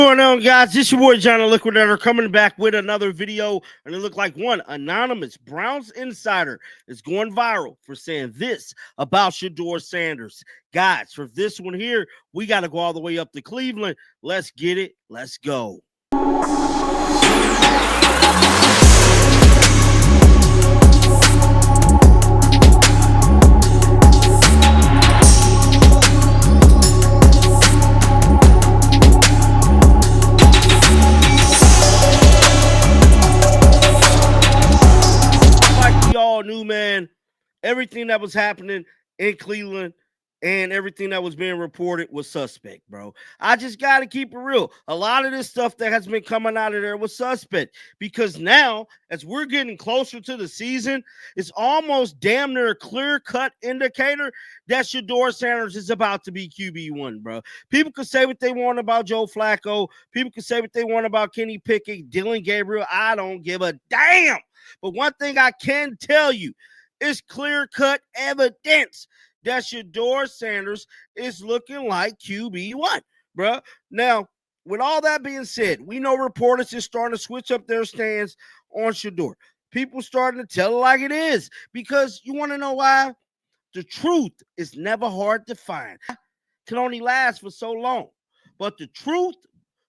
What's going on, guys? This your boy John the Liquidator coming back with another video, and it looked like one anonymous Browns insider is going viral for saying this about Shedeur Sanders. Guys, for this one here, we got to go all the way up to Cleveland. Let's get it. Let's go. Knew, man, everything that was happening in Cleveland and everything that was being reported was suspect, bro. I just got to keep it real. A lot of this stuff that has been coming out of there was suspect because now, as we're getting closer to the season, it's almost damn near a clear-cut indicator that Shedeur Sanders is about to be QB1, bro. People could say what they want about Joe Flacco. People could say what they want about Kenny Pickett, Dylan Gabriel. I don't give a damn. But one thing I can tell you is clear-cut evidence that Shedeur Sanders is looking like QB1, bro. Now, with all that being said, we know reporters are starting to switch up their stance on Shedeur. People starting to tell it like it is because you want to know why? The truth is never hard to find. It can only last for so long, but the truth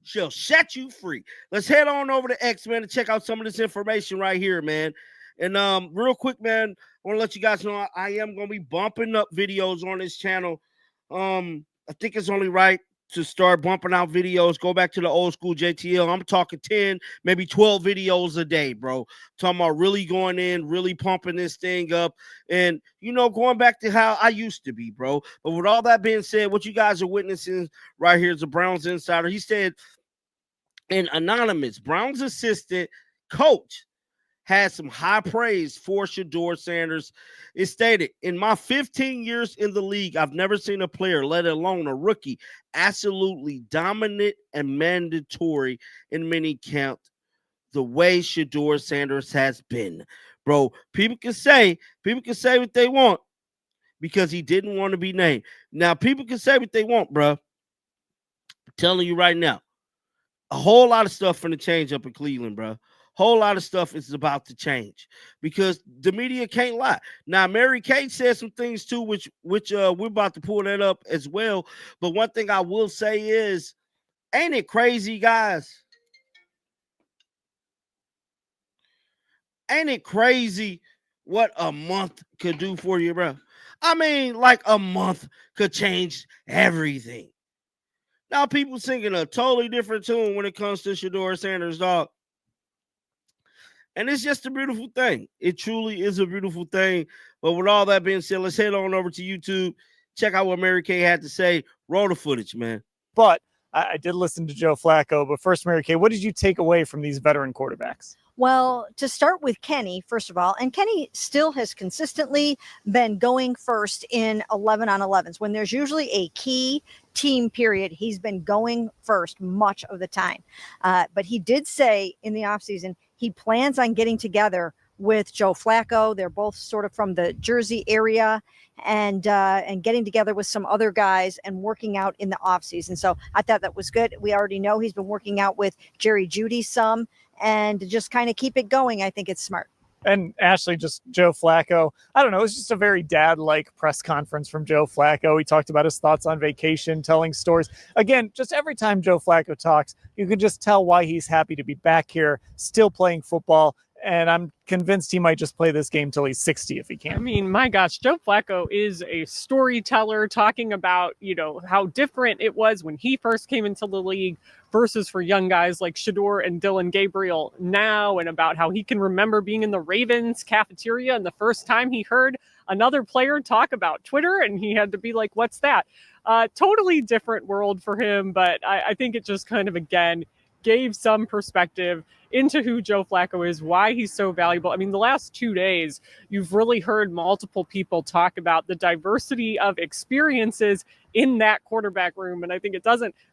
shall set you free. Let's head on over to X, man, to check out some of this information right here, man. And real quick, man, I want to let you guys know I am going to be bumping up videos on this channel. I think it's only right to start bumping out videos. Go back to the old school JTL. I'm talking 10, maybe 12 videos a day, bro. Talking about really going in, really pumping this thing up. And, you know, going back to how I used to be, bro. But with all that being said, what you guys are witnessing right here is a Browns insider. He said, an anonymous Browns assistant coach had some high praise for Shedeur Sanders. It stated, in my 15 years in the league, I've never seen a player, let alone a rookie, absolutely dominant and mandatory in many counts the way Shedeur Sanders has been. Bro, people can say what they want because he didn't want to be named. Now, people can say what they want, bro. I'm telling you right now, a whole lot of stuff going to change up in Cleveland, bro. Whole lot of stuff is about to change because the media can't lie. Now, Mary Kate said some things too, which we're about to pull that up as well. But one thing I will say is, ain't it crazy, guys? Ain't it crazy what a month could do for you, bro? I mean, like a month could change everything. Now, people singing a totally different tune when it comes to Shedeur Sanders, dog. And it's just a beautiful thing. It truly is a beautiful thing. But with all that being said, let's head on over to YouTube. Check out what Mary Kay had to say. Roll the footage, man. But I did listen to Joe Flacco. But first, Mary Kay, what did you take away from these veteran quarterbacks? Well, to start with Kenny, first of all, and Kenny still has consistently been going first in 11 on 11s. When there's usually a key team period, he's been going first much of the time. But he did say in the offseason he plans on getting together with Joe Flacco. They're both sort of from the Jersey area and getting together with some other guys and working out in the offseason. So I thought that was good. We already know he's been working out with Jerry Jeudy some, and to just kind of keep it going, I think it's smart. And Ashley, just Joe Flacco, I don't know, it was just a very dad-like press conference from Joe Flacco. He talked about his thoughts on vacation, telling stories. Again, just every time Joe Flacco talks, you can just tell why he's happy to be back here, still playing football. And I'm convinced he might just play this game till he's 60 if he can. I mean, my gosh, Joe Flacco is a storyteller talking about, you know, how different it was when he first came into the league versus for young guys like Shedeur and Dylan Gabriel now, and about how he can remember being in the Ravens cafeteria and the first time he heard another player talk about Twitter and he had to be like, what's that? Totally different world for him, but I think it just kind of, again, gave some perspective into who Joe Flacco is, why he's so valuable. I mean, the last 2 days, you've really heard multiple people talk about the diversity of experiences in that quarterback room. And I think it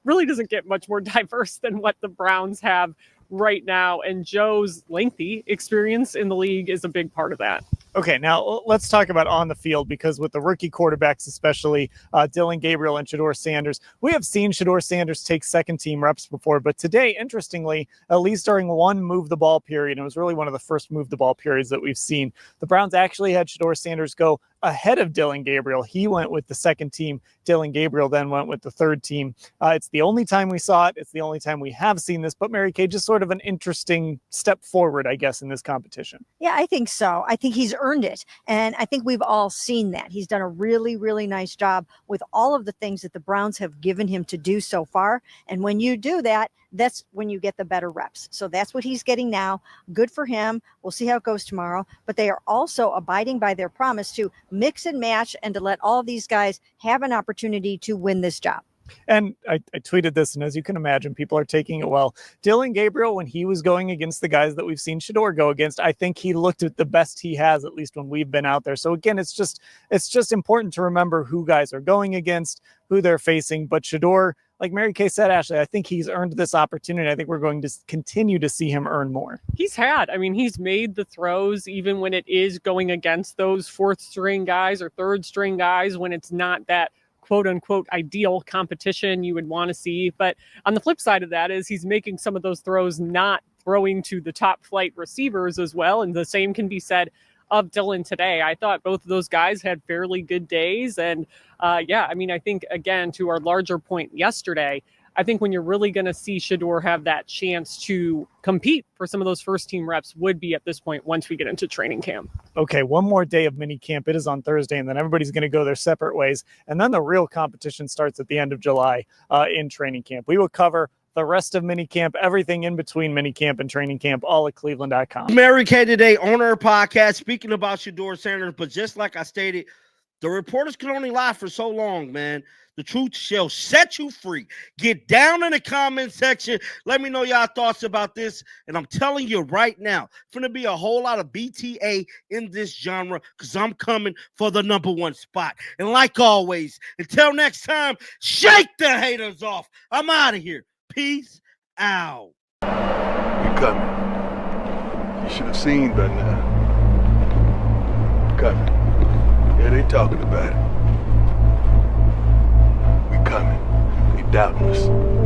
really doesn't get much more diverse than what the Browns have right now. And Joe's lengthy experience in the league is a big part of that. Okay, now let's talk about on the field, because with the rookie quarterbacks, especially Dylan Gabriel and Shedeur Sanders, we have seen Shedeur Sanders take second team reps before. But today, interestingly, at least during one move the ball period, and it was really one of the first move the ball periods that we've seen, the Browns actually had Shedeur Sanders go ahead of Dylan Gabriel. He went with the second team. Dylan Gabriel then went with the third team. It's the only time we saw it. It's the only time we have seen this. But Mary Kay, just sort of an interesting step forward, I guess, in this competition. Yeah, I think so. I think he's earned it. And I think we've all seen that. He's done a really, really nice job with all of the things that the Browns have given him to do so far. And when you do that, that's when you get the better reps. So that's what he's getting now. Good for him. We'll see how it goes tomorrow. But they are also abiding by their promise to mix and match and to let all these guys have an opportunity to win this job. And I tweeted this, and as you can imagine, people are taking it well. Dylan Gabriel, when he was going against the guys that we've seen Shedeur go against, I think he looked at the best he has, at least when we've been out there. So again, it's just important to remember who guys are going against, who they're facing. But Shedeur, like Mary Kay said, Ashley, I think he's earned this opportunity. I think we're going to continue to see him earn more. He's made the throws even when it is going against those fourth string guys or third string guys, when it's not that quote unquote ideal competition you would want to see. But on the flip side of that is he's making some of those throws not throwing to the top flight receivers as well. And the same can be said of Dylan today. I thought both of those guys had fairly good days. And I think, again, to our larger point yesterday, I think when you're really going to see Shedeur have that chance to compete for some of those first team reps would be at this point once we get into training camp. Okay, one more day of mini camp. It is on Thursday, and then everybody's going to go their separate ways. And then the real competition starts at the end of July in training camp. We will cover the rest of mini camp, everything in between mini camp and training camp, all at cleveland.com. Mary Kay today on our podcast, speaking about Shedeur Sanders, but just like I stated, the reporters can only lie for so long, man. The truth shall set you free. Get down in the comment section. Let me know y'all thoughts about this. And I'm telling you right now, it's going to be a whole lot of BTA in this genre because I'm coming for the #1 spot. And like always, until next time, shake the haters off. I'm out of here. Peace out. You coming. You should have seen by now. Coming. Yeah, they talking about it. We coming. They doubting us.